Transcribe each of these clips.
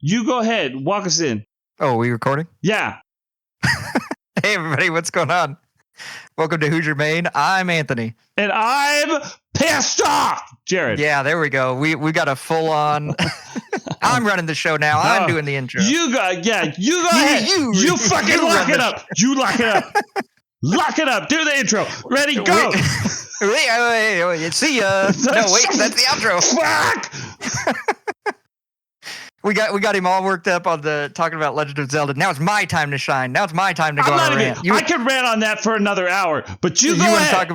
You go ahead. Walk us in. Oh, are we recording? Yeah. Hey, everybody. What's going on? Welcome to Hoosier Maine. I'm Anthony. And I'm pissed off, Jared. Yeah, there we go. We got a full-on... I'm running the show now. I'm doing the intro. You go ahead. You fucking lock it up. You lock it up. Lock it up. Do the intro. Ready, go. Wait. See ya. No, wait. That's the outro. Fuck. We got him all worked up on the talking about Legend of Zelda. Now it's my time to shine. Now it's my time to go on a rant. I could rant on that for another hour, but you go ahead.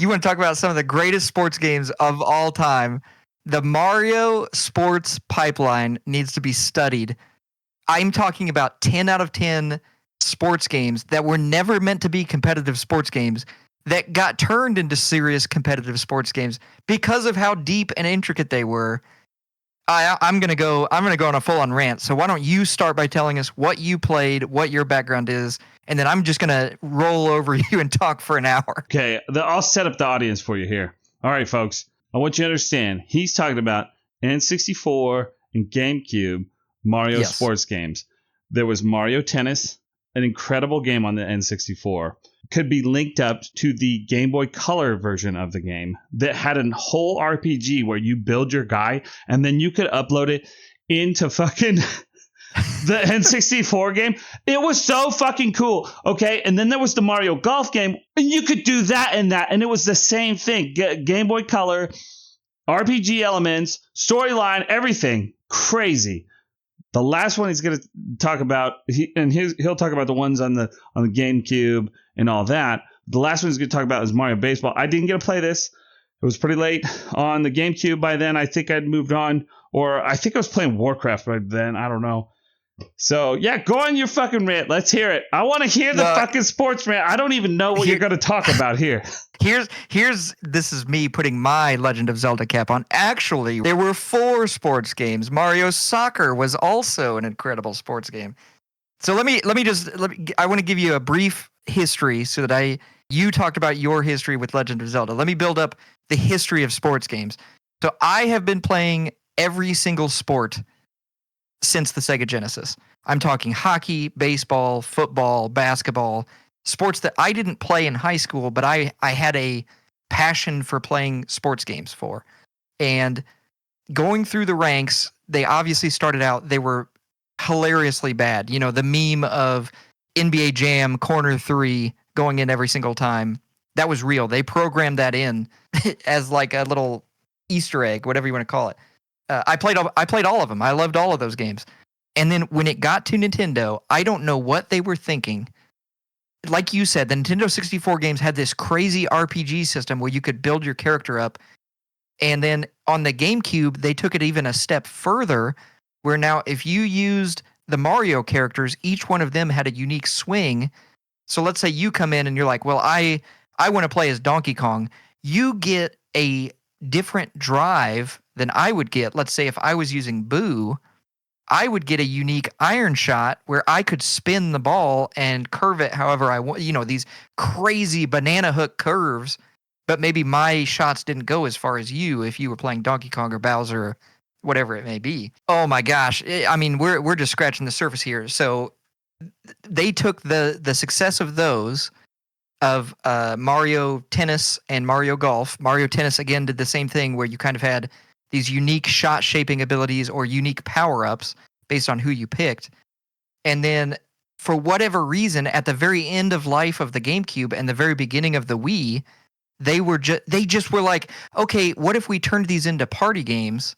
You want to talk about some of the greatest sports games of all time. The Mario sports pipeline needs to be studied. I'm talking about 10 out of 10 sports games that were never meant to be competitive sports games that got turned into serious competitive sports games because of how deep and intricate they were. I'm gonna go on a full-on rant. So why don't you start by telling us what you played, what your background is, and then I'm just gonna roll over you and talk for an hour. Okay, I'll set up the audience for you here. All right, folks. I want you to understand. He's talking about N64 and GameCube Mario sports games. There was Mario Tennis, an incredible game on the N64. Could be linked up to the Game Boy Color version of the game that had a whole RPG where you build your guy and then you could upload it into fucking the N64 game. It was so fucking cool. Okay. And then there was the Mario Golf game and you could do that and that. And it was the same thing. Game Boy Color, RPG elements, storyline, everything. Crazy. The last one he's going to talk about, he'll talk about the ones on the GameCube and all that. The last one he's going to talk about is Mario Baseball. I didn't get to play this. It was pretty late on the GameCube by then. I think I'd moved on, or I think I was playing Warcraft by then. I don't know. So, yeah, go on your fucking rant. Let's hear it. I want to hear the fucking sports rant. I don't even know what you're going to talk about here. This is me putting my Legend of Zelda cap on. Actually, there were 4 sports games. Mario Soccer was also an incredible sports game. So I want to give you a brief history so that you talked about your history with Legend of Zelda. Let me build up the history of sports games. So I have been playing every single sport since the Sega Genesis. I'm talking hockey, baseball, football, basketball, sports that I didn't play in high school, but I had a passion for playing sports games for. And going through the ranks, they obviously started out, they were hilariously bad. You know, the meme of NBA Jam corner 3 going in every single time, that was real. They programmed that in as like a little Easter egg, whatever you want to call it. I played all of them. I loved all of those games. And then when it got to Nintendo, I don't know what they were thinking. Like you said, the Nintendo 64 games had this crazy RPG system where you could build your character up. And then on the GameCube, they took it even a step further, where now if you used the Mario characters, each one of them had a unique swing. So let's say you come in and you're like, well, I want to play as Donkey Kong. You get a different drive than I would get. Let's say if I was using Boo, I would get a unique iron shot where I could spin the ball and curve it however I want, these crazy banana hook curves, but maybe my shots didn't go as far as you if you were playing Donkey Kong or Bowser or whatever it may be. Oh my gosh. I mean, we're just scratching the surface here. So they took the success of those of Mario Tennis and Mario Golf. Mario Tennis, again, did the same thing where you kind of had these unique shot shaping abilities or unique power-ups based on who you picked. And then for whatever reason, at the very end of life of the GameCube and the very beginning of the Wii, they just were like, okay, what if we turned these into party games?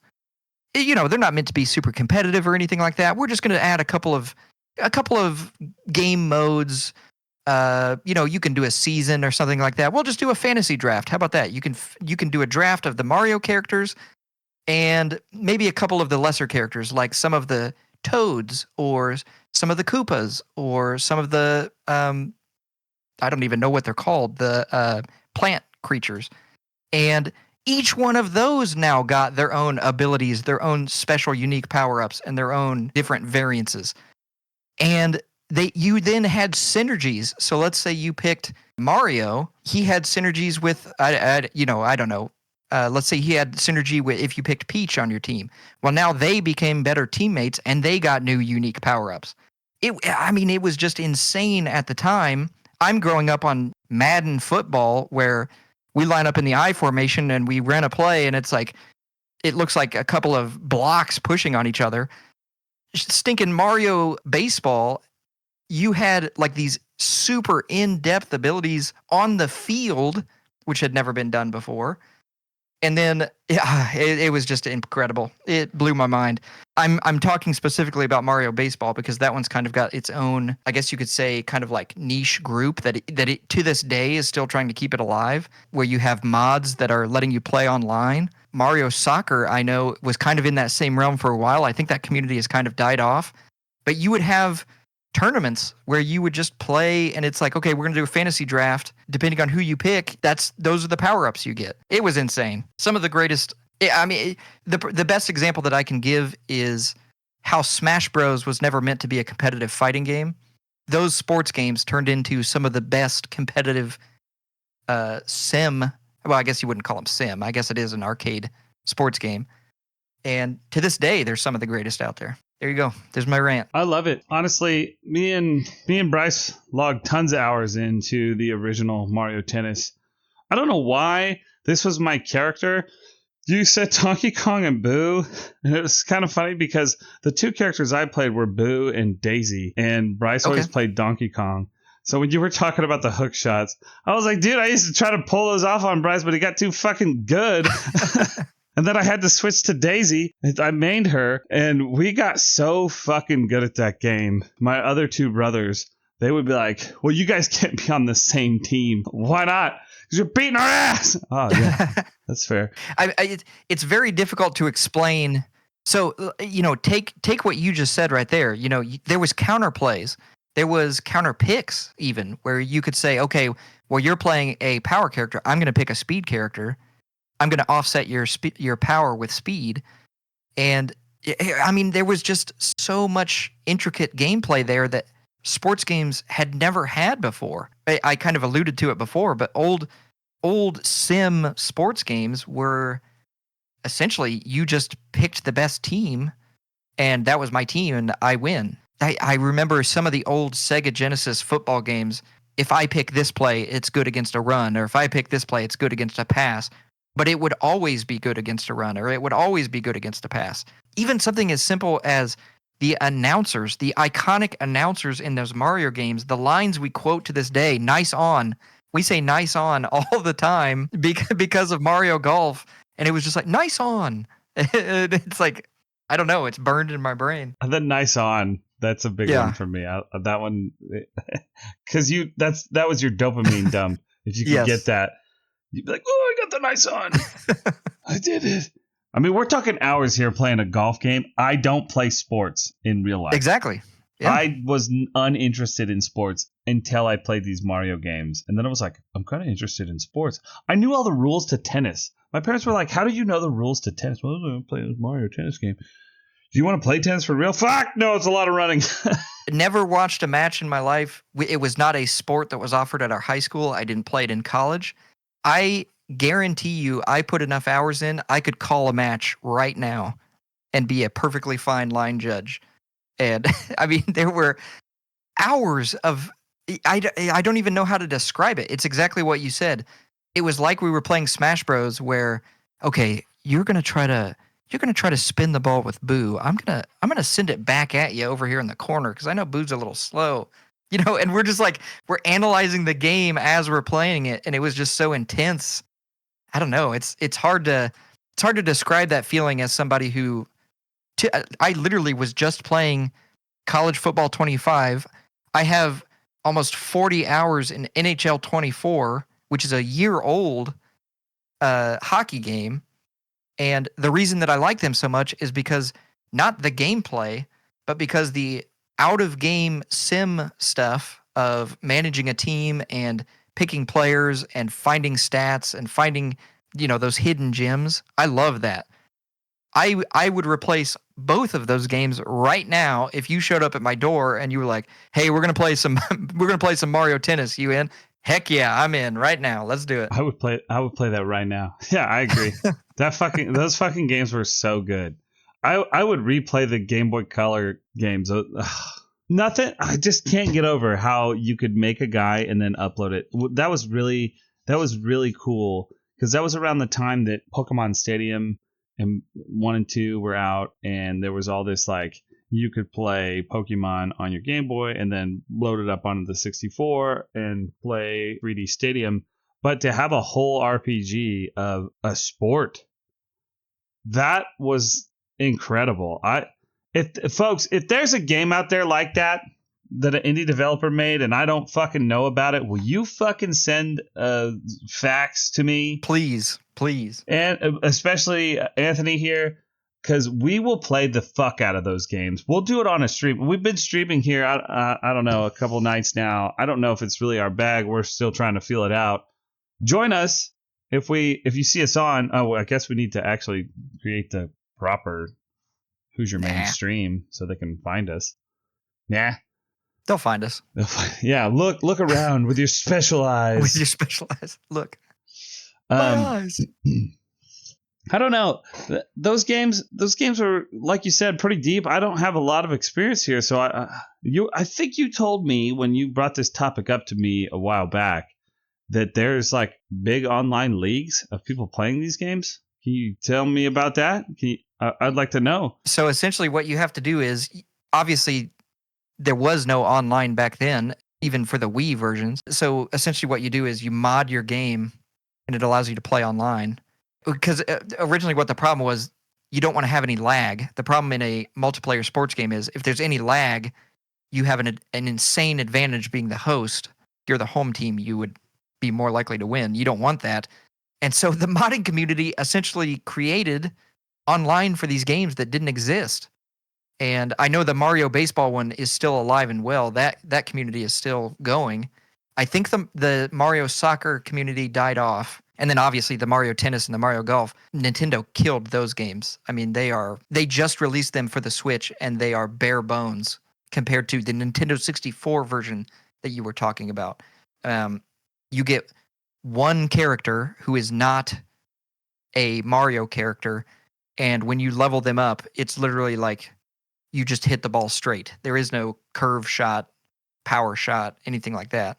They're not meant to be super competitive or anything like that. We're just going to add a couple of game modes. You can do a season or something like that. We'll just do a fantasy draft. How about that? You can do a draft of the Mario characters and maybe a couple of the lesser characters, like some of the Toads or some of the Koopas or some of the I don't even know what they're called, the plant creatures. And each one of those now got their own abilities, their own special unique power-ups, and their own different variances. And you then had synergies. So let's say you picked Mario. He had synergies with, I don't know, let's say he had synergy with if you picked Peach on your team. Well, now they became better teammates and they got new unique power-ups. It was just insane at the time. I'm growing up on Madden football where we line up in the I formation and we run a play and it's like it looks like a couple of blocks pushing on each other. Stinking Mario baseball, you had like these super in-depth abilities on the field, which had never been done before. And then it was just incredible. It blew my mind. I'm talking specifically about Mario Baseball because that one's kind of got its own, I guess you could say, kind of like niche group that it to this day is still trying to keep it alive, where you have mods that are letting you play online. Mario Soccer, I know, was kind of in that same realm for a while. I think that community has kind of died off. But you would have tournaments where you would just play and it's like, okay, we're going to do a fantasy draft. Depending on who you pick, those are the power-ups you get. It was insane. Some of the greatest, the best example that I can give is how Smash Bros was never meant to be a competitive fighting game. Those sports games turned into some of the best competitive sim. Well, I guess you wouldn't call them sim. I guess it is an arcade sports game. And to this day, they're some of the greatest out there. There you go. There's my rant. I love it. Honestly, me and Bryce logged tons of hours into the original Mario Tennis. I don't know why this was my character. You said Donkey Kong and Boo, and it was kind of funny because the two characters I played were Boo and Daisy, and Bryce always played Donkey Kong. So when you were talking about the hook shots, I was like, dude, I used to try to pull those off on Bryce, but he got too fucking good. And then I had to switch to Daisy. I mained her, and we got so fucking good at that game. My other two brothers, they would be like, well, you guys can't be on the same team. Why not? Because you're beating our ass. Oh, yeah, that's fair. It's very difficult to explain. So, take what you just said right there. There was counterplays. There was counter picks even where you could say, okay, well, you're playing a power character. I'm going to pick a speed character. I'm going to offset your power with speed. And there was just so much intricate gameplay there that sports games had never had before. I kind of alluded to it before, but old sim sports games were essentially you just picked the best team and that was my team and I win. I remember some of the old Sega Genesis football games. If I pick this play, it's good against a run, or if I pick this play, it's good against a pass. But it would always be good against a run, or it would always be good against a pass. Even something as simple as the announcers, the iconic announcers in those Mario games, the lines we quote to this day, nice on. We say nice on all the time because of Mario Golf. And it was just like, nice on. It's like, I don't know, it's burned in my brain. And then nice on. That's a big one for me. That one, because that was your dopamine dump. If you could get that. You'd be like, oh, I got the nice on. I did it. I mean, we're talking hours here playing a golf game. I don't play sports in real life. Exactly. Yeah. I was uninterested in sports until I played these Mario games. And then I was like, I'm kind of interested in sports. I knew all the rules to tennis. My parents were like, how do you know the rules to tennis? Well, I'm going to play this Mario tennis game. Do you want to play tennis for real? Fuck, no, it's a lot of running. Never watched a match in my life. It was not a sport that was offered at our high school. I didn't play it in college. I guarantee you, I put enough hours in, I could call a match right now and be a perfectly fine line judge. And there were hours of, I don't even know how to describe it. It's exactly what you said. It was like we were playing Smash Bros. Where, okay, you're gonna try to spin the ball with Boo. I'm gonna send it back at you over here in the corner because I know Boo's a little slow. And we're just like, we're analyzing the game as we're playing it. And it was just so intense. I don't know. It's hard to describe that feeling as somebody who, I literally was just playing College Football 25. I have almost 40 hours in NHL 24, which is a year-old hockey game. And the reason that I like them so much is because not the gameplay, but because the out-of-game sim stuff of managing a team and picking players and finding stats and finding, those hidden gems. I love that. I would replace both of those games right now if you showed up at my door and you were like, "Hey, we're gonna play some Mario Tennis. You in?" Heck yeah, I'm in right now. Let's do it. I would play that right now. Yeah, I agree. Those fucking games were so good. I would replay the Game Boy Color games. Nothing. I just can't get over how you could make a guy and then upload it. That was really cool because that was around the time that Pokemon Stadium and 1 and 2 were out, and there was all this like you could play Pokemon on your Game Boy and then load it up onto the 64 and play 3D Stadium. But to have a whole RPG of a sport, that was incredible. If there's a game out there like that an indie developer made and I don't fucking know about it, will you fucking send facts to me? Please. And especially Anthony here, because we will play the fuck out of those games. We'll do it on a stream. We've been streaming here, I don't know, a couple nights now. I don't know if it's really our bag. We're still trying to feel it out. Join us if you see us on. Oh, I guess we need to actually create the proper Who's Your Main stream so they can find us. Nah. They'll find us. Yeah, look around with your special eyes. With your special eyes. Look. My eyes. I don't know. Those games are, like you said, pretty deep. I don't have a lot of experience here, so I think you told me when you brought this topic up to me a while back that there's like big online leagues of people playing these games. Can you tell me about that? I'd like to know. So essentially what you have to do is, obviously there was no online back then, even for the Wii versions. So essentially what you do is you mod your game and it allows you to play online. Because originally what the problem was, you don't want to have any lag. The problem in a multiplayer sports game is if there's any lag, you have an insane advantage being the host. If you're the home team, you would be more likely to win. You don't want that. And so the modding community essentially created online for these games that didn't exist. And I know the Mario Baseball one is still alive and well. That community is still going. I think the Mario Soccer community died off. And then obviously the Mario Tennis and the Mario Golf, Nintendo killed those games. I mean, they just released them for the Switch and they are bare bones compared to the Nintendo 64 version that you were talking about. You get one character who is not a Mario character, and when you level them up, it's literally like you just hit the ball straight. There is no curve shot, power shot, anything like that.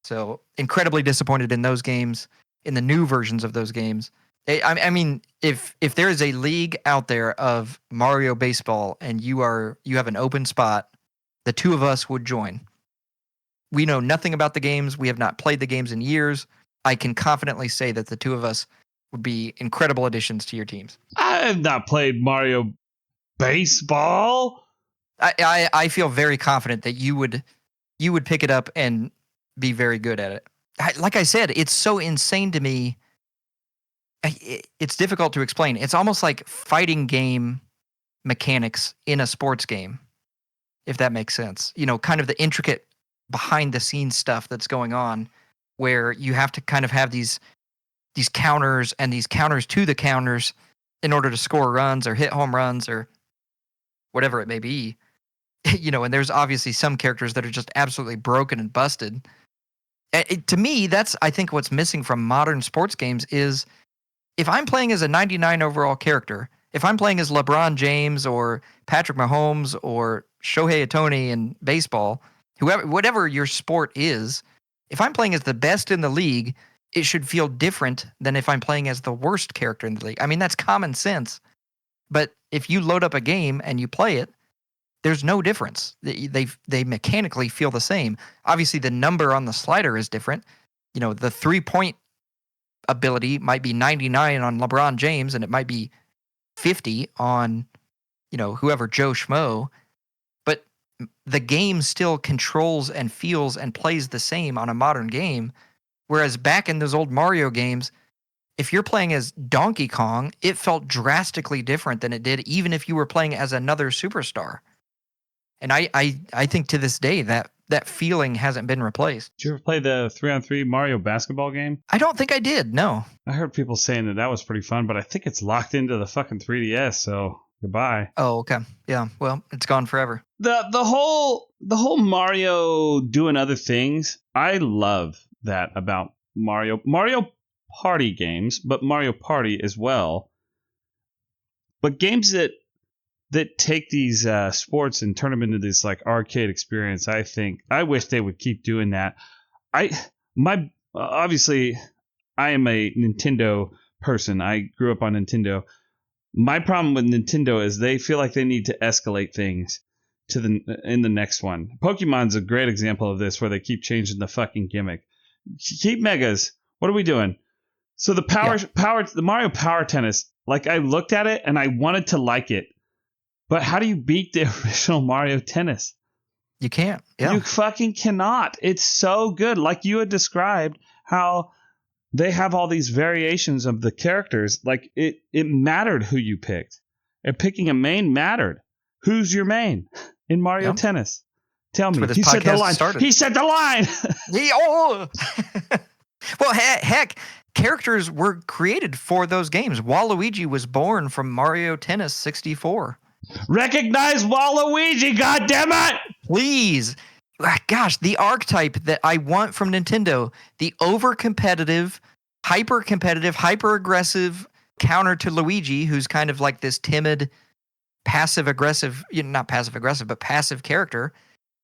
So incredibly disappointed in those games, in the new versions of those games. I mean, if there is a league out there of Mario Baseball and you have an open spot, the two of us would join. We know nothing about the games. We have not played the games in years. I can confidently say that the two of us would be incredible additions to your teams. I have not played Mario Baseball. I feel very confident that you would pick it up and be very good at it. Like I said, it's so insane to me. It's difficult to explain. It's almost like fighting game mechanics in a sports game, if that makes sense. You know, kind of the intricate behind the scenes stuff that's going on where you have to kind of have these counters and these counters to the counters in order to score runs or hit home runs or whatever it may be. You know, and there's obviously some characters that are just absolutely broken and busted. To me, that's, I think, what's missing from modern sports games is if I'm playing as a 99 overall character, if I'm playing as LeBron James or Patrick Mahomes or Shohei Ohtani in baseball, whatever your sport is, if I'm playing as the best in the league, it should feel different than if I'm playing as the worst character in the league. I mean, that's common sense. But if you load up a game and you play it, there's no difference. They mechanically feel the same. Obviously, the number on the slider is different. You know, the 3-point ability might be 99 on LeBron James, and it might be 50 on, you know, whoever, Joe Schmo. But the game still controls and feels and plays the same on a modern game. Whereas back in those old Mario games, if you're playing as Donkey Kong, it felt drastically different than it did even if you were playing as another superstar. And I think to this day that feeling hasn't been replaced. Did you ever play the 3-on-3 Mario basketball game? I don't think I did, no. I heard people saying that was pretty fun, but I think it's locked into the fucking 3DS, so goodbye. Oh, okay. Yeah, well, it's gone forever. the whole Mario doing other things. I love that about Mario Party games, but Mario Party as well. But games that take these sports and turn them into this like arcade experience. I wish they would keep doing that. Obviously I am a Nintendo person. I grew up on Nintendo. My problem with Nintendo is they feel like they need to escalate things in the next one. Pokemon's a great example of this, where they keep changing the fucking gimmick. Keep megas. What are we doing? So the Mario Power Tennis. Like, I looked at it and I wanted to like it, but how do you beat the original Mario Tennis? You can't. Yeah. You fucking cannot. It's so good. Like you had described how they have all these variations of the characters. Like it mattered who you picked. And picking a main mattered. Who's your main in Mario Tennis? Tell me. He said the line. He said the line. Well, heck, characters were created for those games. Waluigi was born from Mario Tennis 64. Recognize Waluigi, goddammit! Please. Gosh, the archetype that I want from Nintendo, the over-competitive, hyper-competitive, hyper-aggressive counter to Luigi, who's kind of like this timid, passive-aggressive, not passive-aggressive, but passive character.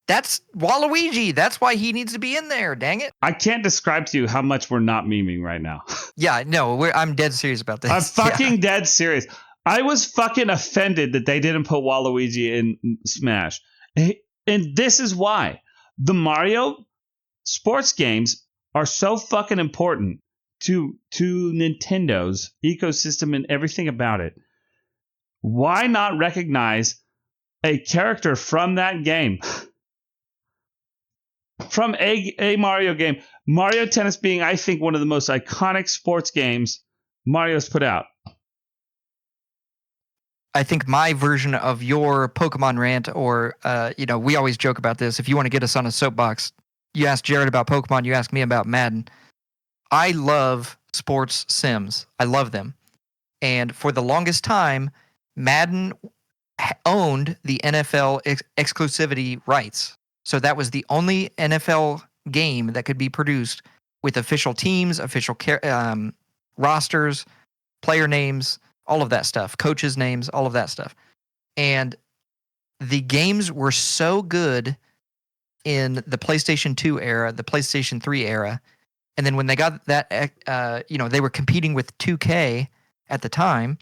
That's Waluigi. That's why he needs to be in there, dang it. I can't describe to you how much we're not memeing right now. Yeah, no, I'm dead serious about this. I'm fucking dead serious. I was fucking offended that they didn't put Waluigi in Smash. And this is why. The Mario sports games are so fucking important to Nintendo's ecosystem and everything about it. Why not recognize a character from that game? From a Mario game. Mario Tennis being, I think, one of the most iconic sports games Mario's put out. I think my version of your Pokemon rant, or, we always joke about this. If you want to get us on a soapbox, you ask Jared about Pokemon, you ask me about Madden. I love sports sims. I love them. And for the longest time, Madden owned the NFL exclusivity rights. So that was the only NFL game that could be produced with official teams, official rosters, player names, all of that stuff, coaches' names, all of that stuff. And the games were so good in the PlayStation 2 era, the PlayStation 3 era. And then when they got that, they were competing with 2K at the time.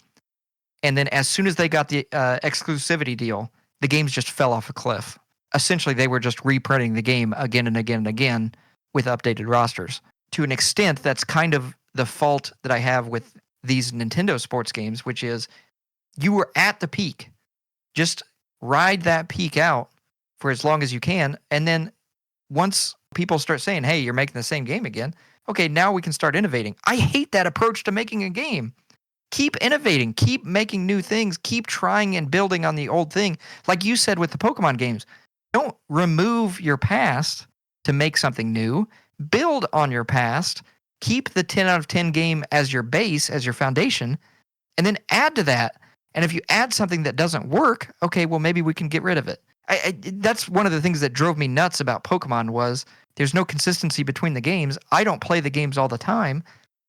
And then as soon as they got the exclusivity deal, the games just fell off a cliff. Essentially, they were just reprinting the game again and again and again with updated rosters. To an extent, that's kind of the fault that I have with these Nintendo sports games, which is you were at the peak. Just ride that peak out for as long as you can. And then once people start saying, hey, you're making the same game again, okay, now we can start innovating. I hate that approach to making a game. Keep innovating. Keep making new things. Keep trying and building on the old thing. Like you said with the Pokemon games, don't remove your past to make something new. Build on your past. Keep the 10 out of 10 game as your base, as your foundation, and then add to that. And if you add something that doesn't work, okay, well, maybe we can get rid of it. That's one of the things that drove me nuts about Pokemon was there's no consistency between the games. I don't play the games all the time.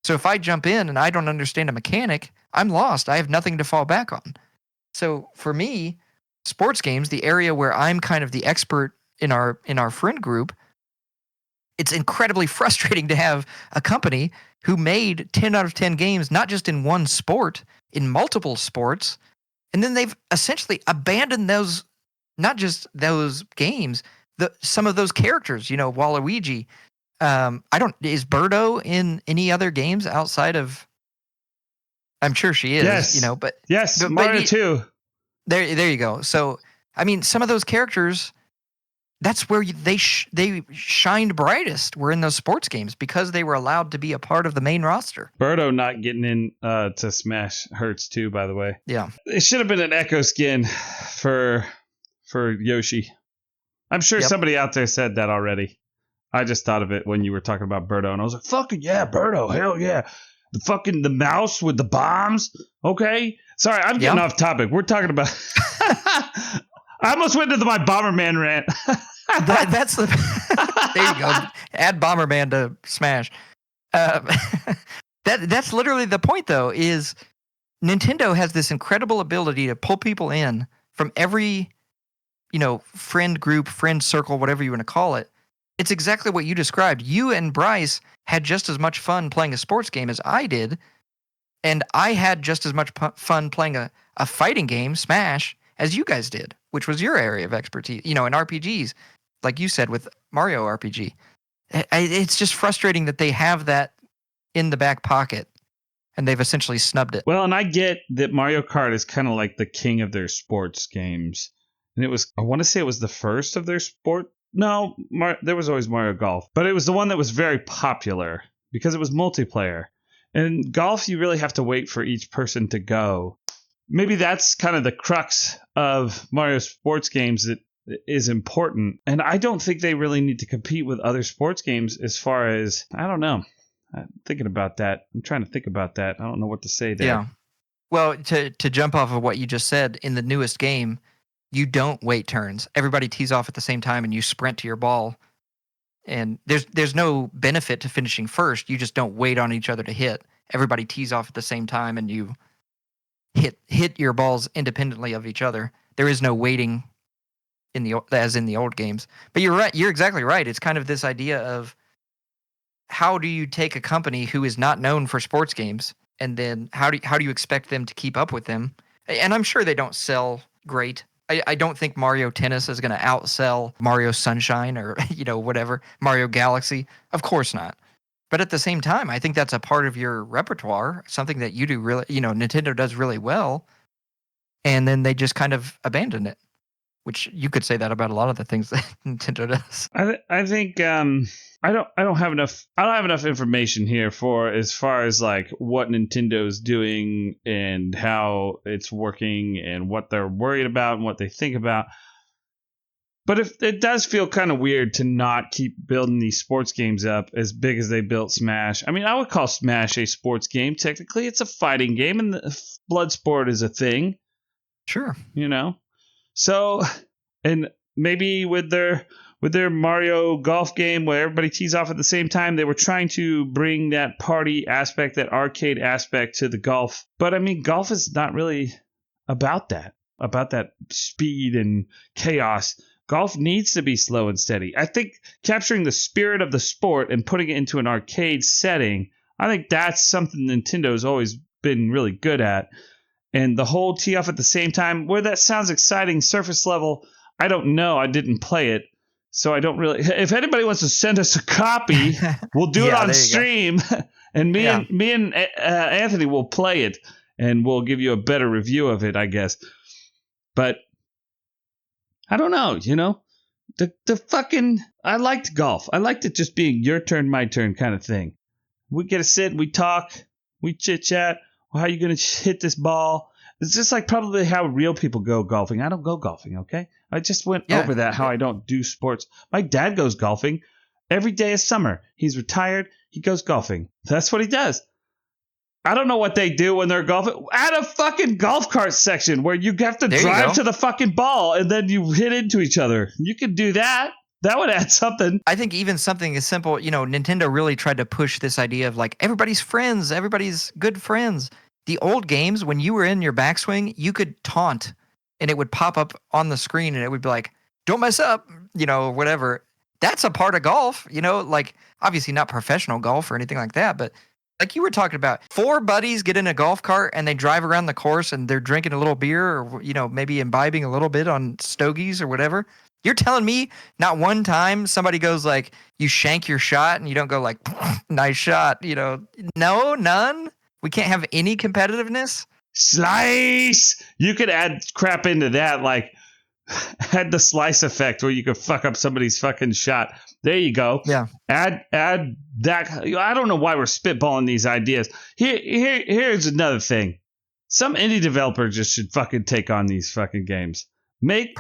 So if I jump in and I don't understand a mechanic, I'm lost. I have nothing to fall back on. So for me, sports games, the area where I'm kind of the expert in our friend group, it's incredibly frustrating to have a company who made 10 out of 10 games, not just in one sport, in multiple sports. And then they've essentially abandoned those, not just those games, some of those characters, Waluigi. Is Birdo in any other games outside of, I'm sure she is, yes. But yes, Mario 2. There you go. So, I mean, some of those characters, that's where they shined brightest, were in those sports games because they were allowed to be a part of the main roster. Birdo not getting in to Smash hurts too, by the way. Yeah. It should have been an Echo skin for Yoshi. I'm sure somebody out there said that already. I just thought of it when you were talking about Birdo, and I was like, fucking yeah, Birdo, hell yeah. The mouse with the bombs, okay? Sorry, I'm getting off topic. We're talking about... I almost went to my Bomberman rant. That's the. There you go. Add Bomberman to Smash. That's literally the point, though. Is Nintendo has this incredible ability to pull people in from every, friend group, friend circle, whatever you want to call it. It's exactly what you described. You and Bryce had just as much fun playing a sports game as I did, and I had just as much fun playing a fighting game, Smash, as you guys did, which was your area of expertise. In RPGs, like you said with Mario RPG. It's just frustrating that they have that in the back pocket, and they've essentially snubbed it. Well, and I get that Mario Kart is kind of like the king of their sports games. And I want to say it was the first of their sport. No, there was always Mario Golf. But it was the one that was very popular because it was multiplayer. And golf, you really have to wait for each person to go. Maybe that's kind of the crux of Mario sports games that is important. And I don't think they really need to compete with other sports games as far as, I don't know. I'm thinking about that. I'm trying to think about that. I don't know what to say there. Yeah. Well, to jump off of what you just said, in the newest game, you don't wait turns. Everybody tees off at the same time and you sprint to your ball. And there's no benefit to finishing first. You just don't wait on each other to hit. Everybody tees off at the same time and you hit your balls independently of each other. There is no waiting as in the old games. But you're right. You're exactly right. It's kind of this idea of, how do you take a company who is not known for sports games, and then how do you expect them to keep up with them? And I'm sure they don't sell great. I don't think Mario Tennis is going to outsell Mario Sunshine or whatever, Mario Galaxy. Of course not. But at the same time, I think that's a part of your repertoire, something that you do really, Nintendo does really well, and then they just kind of abandon it. Which you could say that about a lot of the things that Nintendo does. I think I don't have enough information here for as far as like what Nintendo's doing and how it's working and what they're worried about and what they think about. But if it does feel kind of weird to not keep building these sports games up as big as they built Smash. I mean, I would call Smash a sports game. Technically, it's a fighting game, and the blood sport is a thing. Sure. So, and maybe with their Mario Golf game where everybody tees off at the same time, they were trying to bring that party aspect, that arcade aspect to the golf. But I mean, golf is not really about that speed and chaos. Golf needs to be slow and steady. I think capturing the spirit of the sport and putting it into an arcade setting, I think that's something Nintendo's always been really good at. And the whole tee off at the same time, where that sounds exciting, surface level, I don't know. I didn't play it. So I don't really. If anybody wants to send us a copy, we'll do it on stream, and me and Anthony will play it, and we'll give you a better review of it, I guess. But I don't know. The fucking. I liked golf. I liked it just being your turn, my turn kind of thing. We get to sit, we talk, we chit chat. Well, how are you gonna hit this ball? It's just like probably how real people go golfing. I don't go golfing, okay? I just went over that, how I don't do sports. My dad goes golfing every day of summer. He's retired. He goes golfing. That's what he does. I don't know what they do when they're golfing. Add a fucking golf cart section where you have to drive to the fucking ball and then you hit into each other. You could do that. That would add something. I think even something as simple, Nintendo really tried to push this idea of like everybody's friends, everybody's good friends. The old games, when you were in your backswing, you could taunt and it would pop up on the screen and it would be like, don't mess up, whatever. That's a part of golf, like obviously not professional golf or anything like that. But like you were talking about, 4 buddies get in a golf cart and they drive around the course and they're drinking a little beer or, maybe imbibing a little bit on stogies or whatever. You're telling me not one time somebody goes like, you shank your shot and you don't go like, nice shot, no, none. We can't have any competitiveness. Slice! You could add crap into that, like add the slice effect where you could fuck up somebody's fucking shot. There you go. Yeah. Add that. I don't know why we're spitballing these ideas. Here's another thing. Some indie developer just should fucking take on these fucking games. Make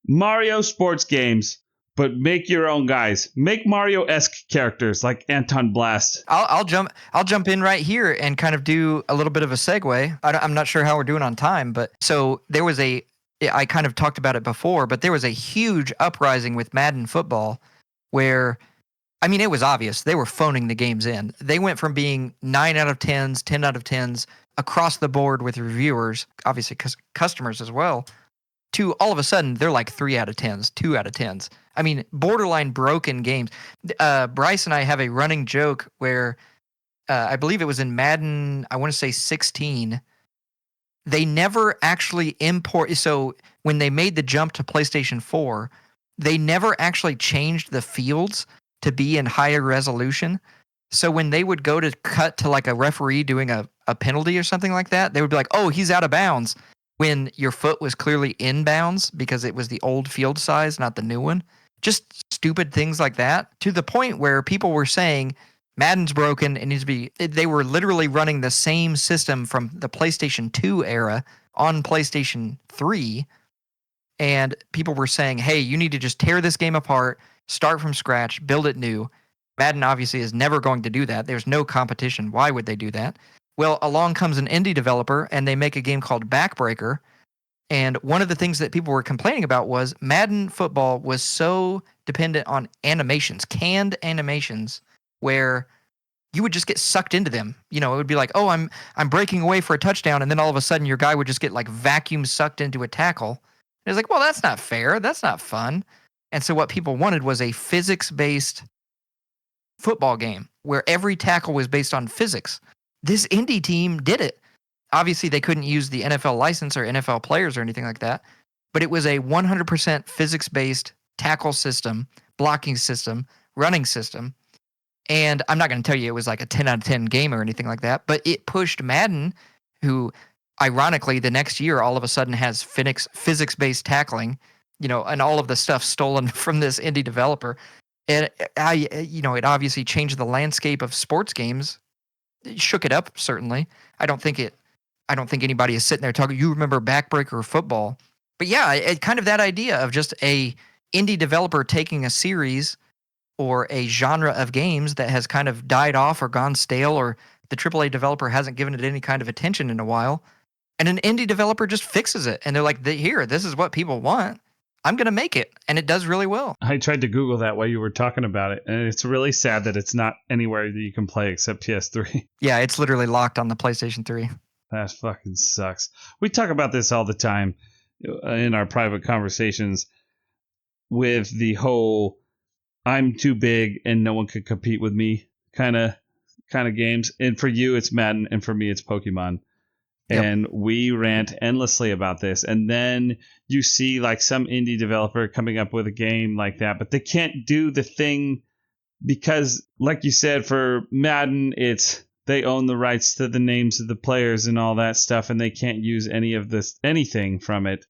Mario sports games. But make your own guys. Make Mario-esque characters like Anton Blast. I'll jump in right here and kind of do a little bit of a segue. I'm not sure how we're doing on time, but so there was a I kind of talked about it before, but there was a huge uprising with Madden football where, I mean, it was obvious they were phoning the games in. They went from being 9 out of 10s, 10 out of 10s across the board with reviewers, obviously customers as well, to all of a sudden they're like 3 out of 10s, 2 out of 10s. I mean, borderline broken games. Bryce and I have a running joke where I believe it was in Madden, I want to say 16. They never actually import. So when they made the jump to PlayStation 4, they never actually changed the fields to be in higher resolution. So when they would go to cut to like a referee doing a penalty or something like that, they would be like, oh, he's out of bounds, when your foot was clearly in bounds because it was the old field size, not the new one. Just stupid things like that, to the point where people were saying Madden's broken. It needs to be. They were literally running the same system from the PlayStation 2 era on PlayStation 3. And people were saying, hey, you need to just tear this game apart, start from scratch, build it new. Madden obviously is never going to do that. There's no competition. Why would they do that? Well, along comes an indie developer and they make a game called Backbreaker. And one of the things that people were complaining about was Madden football was so dependent on animations, canned animations, where you would just get sucked into them. You know, it would be like, oh, I'm breaking away for a touchdown, and then all of a sudden your guy would just get like vacuum sucked into a tackle. It's like, well, that's not fair. That's not fun. And so what people wanted was a physics-based football game where every tackle was based on physics. This indie team did it. Obviously, they couldn't use the NFL license or NFL players or anything like that, but it was a 100% physics-based tackle system, blocking system, running system. And I'm not going to tell you it was like a 10 out of 10 game or anything like that, but it pushed Madden, who ironically the next year all of a sudden has physics-based tackling, you know, and all of the stuff stolen from this indie developer. And it obviously changed the landscape of sports games. It shook it up, certainly. I don't think anybody is sitting there talking, you remember Backbreaker football. But yeah, it kind of that idea of just a indie developer taking a series or a genre of games that has kind of died off or gone stale, or the AAA developer hasn't given it any kind of attention in a while, and an indie developer just fixes it. And they're like, here, this is what people want. I'm going to make it. And it does really well. I tried to Google that while you were talking about it, and it's really sad that it's not anywhere that you can play except PS3. Yeah, it's literally locked on the PlayStation 3. That fucking sucks. We talk about this all the time in our private conversations with the whole I'm too big and no one can compete with me kind of games. And for you, it's Madden, and for me, it's Pokemon. Yep. And we rant endlessly about this. And then you see like some indie developer coming up with a game like that, but they can't do the thing because, like you said, for Madden, they own the rights to the names of the players and all that stuff, and they can't use anything from it.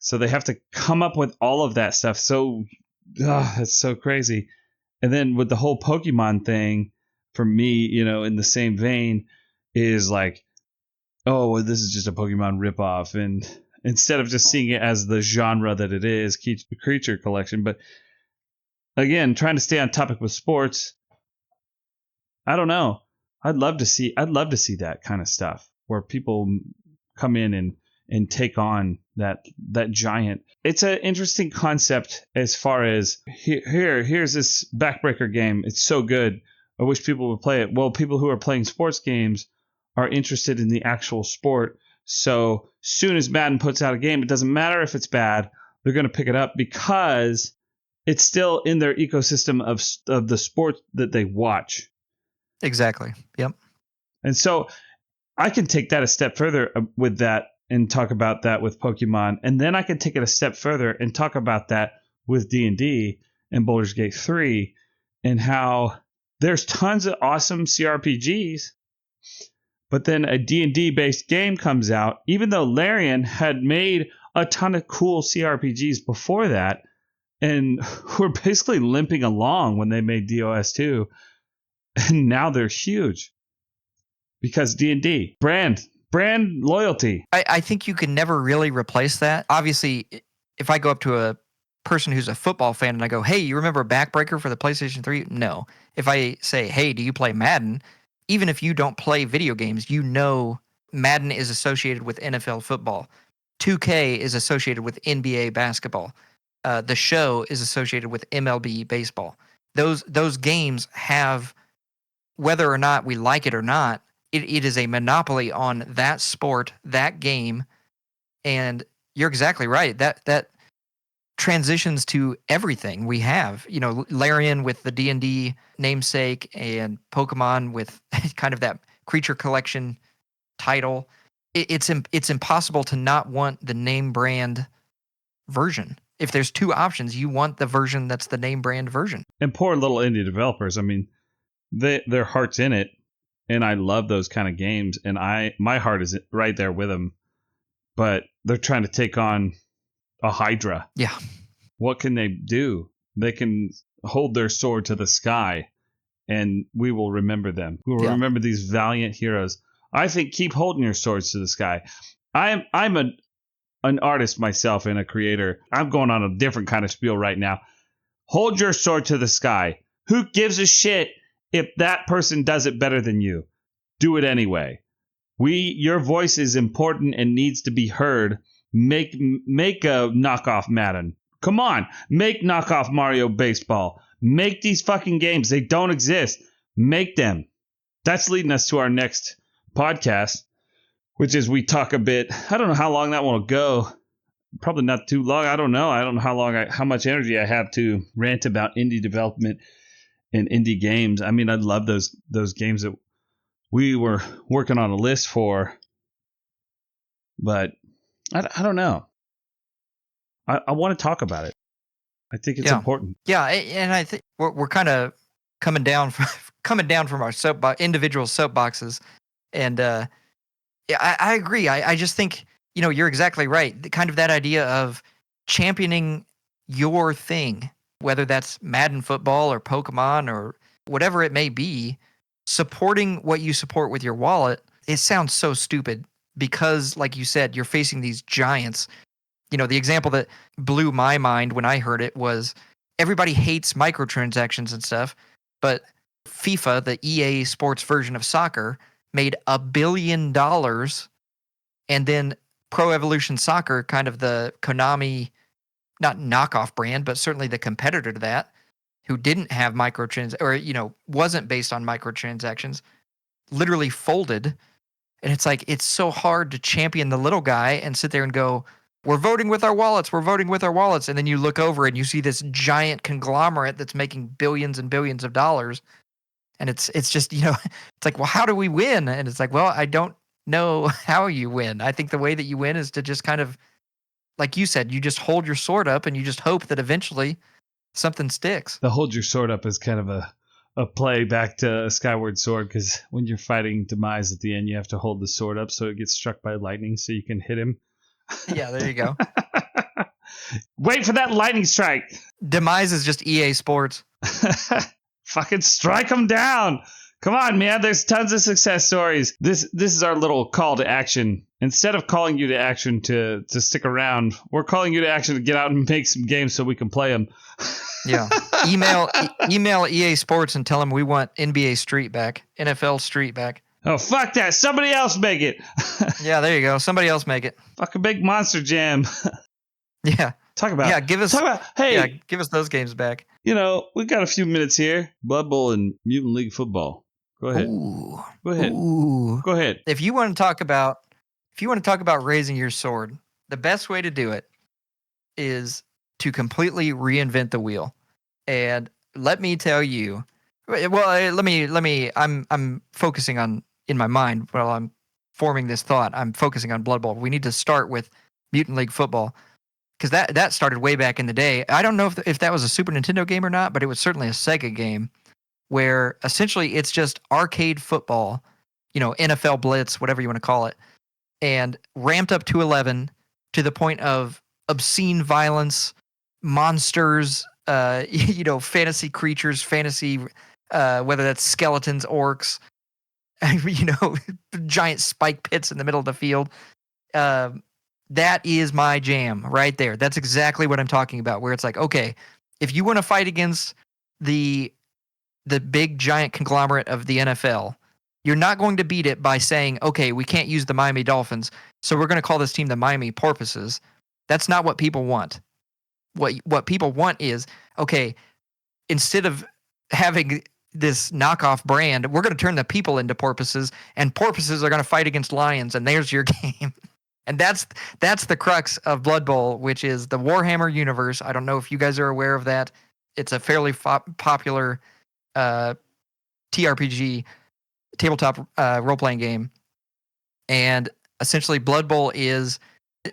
So they have to come up with all of that stuff. So that's so crazy. And then with the whole Pokemon thing, for me, in the same vein, is like, oh, well, this is just a Pokemon ripoff. And instead of just seeing it as the genre that it is, creature collection. But again, trying to stay on topic with sports, I don't know. I'd love to see that kind of stuff where people come in and take on that giant. It's an interesting concept as far as here's this Backbreaker game. It's so good. I wish people would play it. Well, people who are playing sports games are interested in the actual sport. So soon as Madden puts out a game, it doesn't matter if it's bad. They're going to pick it up because it's still in their ecosystem of the sport that they watch. Exactly. Yep. And so I can take that a step further with that and talk about that with Pokemon. And then I can take it a step further and talk about that with D&D and Baldur's Gate 3 and how there's tons of awesome CRPGs, but then a D&D based game comes out, even though Larian had made a ton of cool CRPGs before that and were basically limping along when they made DOS 2. And now they're huge because D&D, brand loyalty. I think you can never really replace that. Obviously, if I go up to a person who's a football fan and I go, hey, you remember Backbreaker for the PlayStation 3? No. If I say, hey, do you play Madden? Even if you don't play video games, Madden is associated with NFL football. 2K is associated with NBA basketball. The show is associated with MLB baseball. Those games have, whether or not we like it or not, it is a monopoly on that sport, that game, and you're exactly right. That transitions to everything we have. Larian with the D&D namesake, and Pokemon with kind of that creature collection title. It's impossible to not want the name brand version. If there's two options, you want the version that's the name brand version. And poor little indie developers. I mean, their heart's in it, and I love those kind of games, and my heart is right there with them. But they're trying to take on a Hydra. Yeah. What can they do? They can hold their sword to the sky, and we will remember them. We will remember these valiant heroes. I think keep holding your swords to the sky. I'm an artist myself and a creator. I'm going on a different kind of spiel right now. Hold your sword to the sky. Who gives a shit if that person does it better than you? Do it anyway. Your voice is important and needs to be heard. Make a knockoff Madden. Come on, make knockoff Mario Baseball. Make these fucking games. They don't exist. Make them. That's leading us to our next podcast, which is we talk a bit. I don't know how long that one will go. Probably not too long. I don't know. I don't know how much energy I have to rant about indie development and indie games. I mean, I love those games that we were working on a list for, but I don't know. I want to talk about it. I think it's important. Yeah, and I think we're kind of coming down from our individual soapboxes, and I agree. I just think you're exactly right. Kind of that idea of championing your thing, whether that's Madden football or Pokemon or whatever it may be, supporting what you support with your wallet. It sounds so stupid because, like you said, you're facing these giants. The example that blew my mind when I heard it was everybody hates microtransactions and stuff, but FIFA, the EA Sports version of soccer, made $1 billion, and then Pro Evolution Soccer, kind of the Konami, not knockoff brand, but certainly the competitor to that, who didn't have wasn't based on microtransactions, literally folded. And it's like, it's so hard to champion the little guy and sit there and go, we're voting with our wallets. We're voting with our wallets. And then you look over and you see this giant conglomerate that's making billions and billions of dollars. And it's just, it's like, well, how do we win? And it's like, well, I don't know how you win. I think the way that you win is to just kind of, like you said, you just hold your sword up and you just hope that eventually something sticks. The hold your sword up is kind of a play back to Skyward Sword, because when you're fighting Demise at the end, you have to hold the sword up so it gets struck by lightning so you can hit him. Yeah, there you go. Wait for that lightning strike. Demise is just EA Sports. Fucking strike them down. Come on, man. There's tons of success stories. This is our little call to action. Instead of calling you to action to stick around, we're calling you to action to get out and make some games so we can play them. Yeah. Email EA Sports and tell them we want NBA Street back, NFL Street back. Oh, fuck that. Somebody else make it. Yeah, there you go. Somebody else make it. Fuck a big Monster Jam. Yeah. Give us those games back. We got a few minutes here. Blood Bowl and Mutant League Football. Go ahead. Ooh. Go ahead. Ooh. Go ahead. If you want to talk about raising your sword, the best way to do it is to completely reinvent the wheel. And let me tell you, I'm focusing on, in my mind, while I'm forming this thought, I'm focusing on Blood Bowl. We need to start with Mutant League Football, because that started way back in the day. I don't know if that was a Super Nintendo game or not, but it was certainly a Sega game where essentially it's just arcade football, NFL Blitz, whatever you want to call it, and ramped up to 11 to the point of obscene violence, monsters, fantasy creatures, whether that's skeletons, orcs, giant spike pits in the middle of the field. That is my jam right there. That's exactly what I'm talking about, where it's like, okay, if you want to fight against the big giant conglomerate of the NFL, you're not going to beat it by saying, okay, we can't use the Miami Dolphins. So we're going to call this team the Miami Porpoises. That's not what people want. What people want is, okay, instead of having this knockoff brand, we're going to turn the people into porpoises, and porpoises are going to fight against lions, and there's your game. And that's the crux of Blood Bowl, which is the Warhammer universe. I don't know if you guys are aware of that. It's a fairly popular TRPG, tabletop role-playing game. And essentially Blood Bowl is,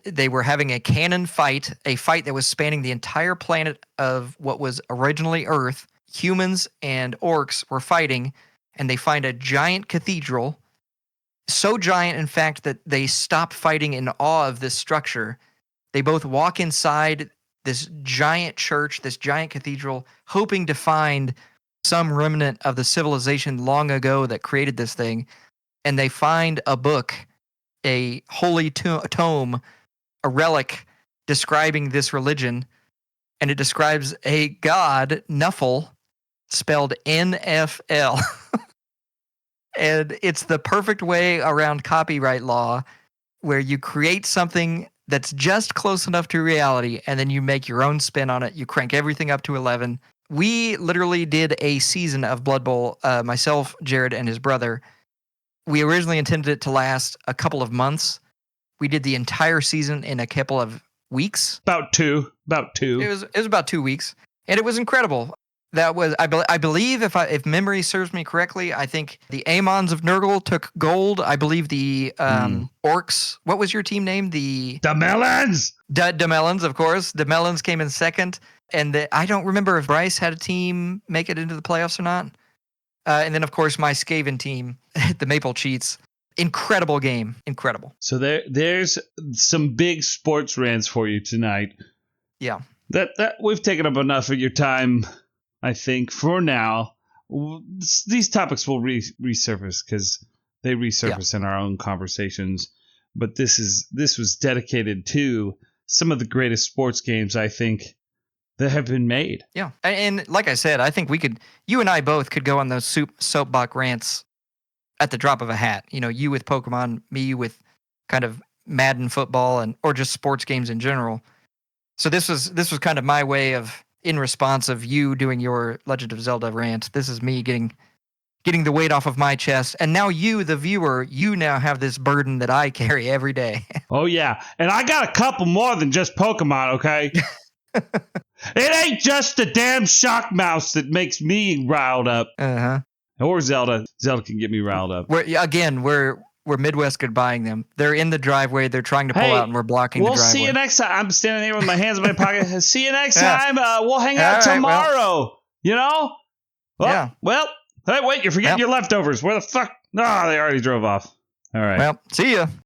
they were having a canon fight, a fight that was spanning the entire planet of what was originally Earth. Humans and orcs were fighting, and they find a giant cathedral. So giant, in fact, that they stop fighting in awe of this structure. They both walk inside this giant church, this giant cathedral, hoping to find some remnant of the civilization long ago that created this thing. And they find a book, a holy tome, a relic describing this religion. And it describes a god, Nuffle, spelled NFL. And it's the perfect way around copyright law, where you create something that's just close enough to reality, and then you make your own spin on it. You crank everything up to 11. We literally did a season of Blood Bowl, myself, Jared, and his brother. We originally intended it to last a couple of months. We did the entire season in a couple of weeks. About two. It was about 2 weeks, and it was incredible. That was, I believe, if memory serves me correctly, I think the Amons of Nurgle took gold. I believe the Orcs. What was your team name? The Melons. The Melons, of course. The Melons came in second, and I don't remember if Bryce had a team make it into the playoffs or not. And then, of course, my Skaven team, the Maple Cheats. Incredible game, incredible. So there's some big sports rants for you tonight. Yeah. That we've taken up enough of your time. I think for now, these topics will resurface because they resurface in our own conversations. But this was dedicated to some of the greatest sports games I think that have been made. Yeah, and like I said, I think you and I both could go on those soapbox rants at the drop of a hat. You know, you with Pokemon, me with kind of Madden football, or just sports games in general. So this was kind of my way of, in response of you doing your Legend of Zelda rant. This is me getting the weight off of my chest. And now you, the viewer, you now have this burden that I carry every day. Oh, yeah. And I got a couple more than just Pokemon, okay? It ain't just the damn shock mouse that makes me riled up. Uh-huh. Or Zelda. Zelda can get me riled up. We're Midwest goodbyeing them. They're in the driveway. They're trying to pull out, and we're blocking the driveway. We'll see you next time. I'm standing here with my hands in my pocket. See you next time. We'll hang out tomorrow. You know? Well, hey, wait, you're forgetting your leftovers. Where the fuck? Oh, they already drove off. All right. Well, see ya.